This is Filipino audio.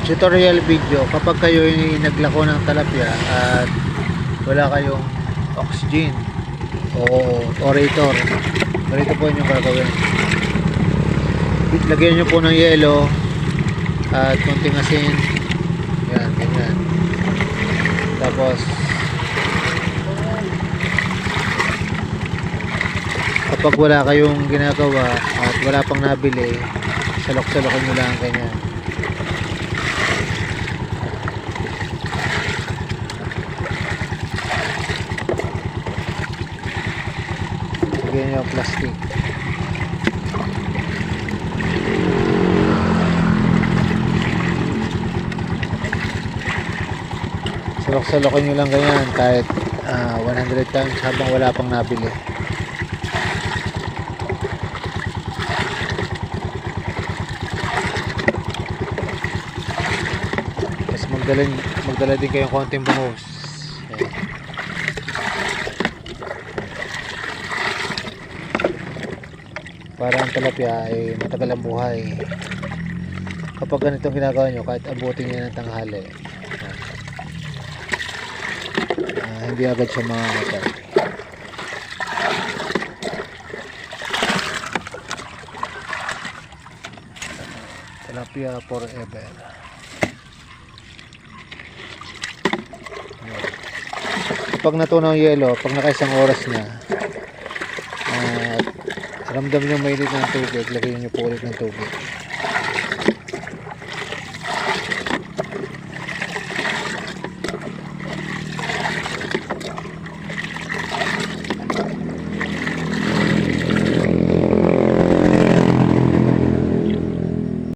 tutorial video kapag kayo ay naglako ng tilapia at wala kayong oxygen o orator. Ganito po yung gagawin. Lagyan nyo po ng yelo at konting asin. Yan, ganyan. Tapos kapag wala kayong ginagawa at wala pang nabili, salok-salokin nyo lang ganyan. Lagyan nyo yung plastic. Salok-salokin nyo lang ganyan kahit 100 times habang wala pang nabili. Tapos magdala din kayong konting bangus. Ayan. Para ang tilapia ay matagal ang buhay. Kapag ganitong ginagawa nyo, kahit abutin nyo ng tanghali, hindi agad siya mamamatay. Tilapia forever. Pag natunaw ang yelo, pag nakaisang oras na at ramdam nyo mainit ng tubig, lagyan nyo po ulit ng tubig.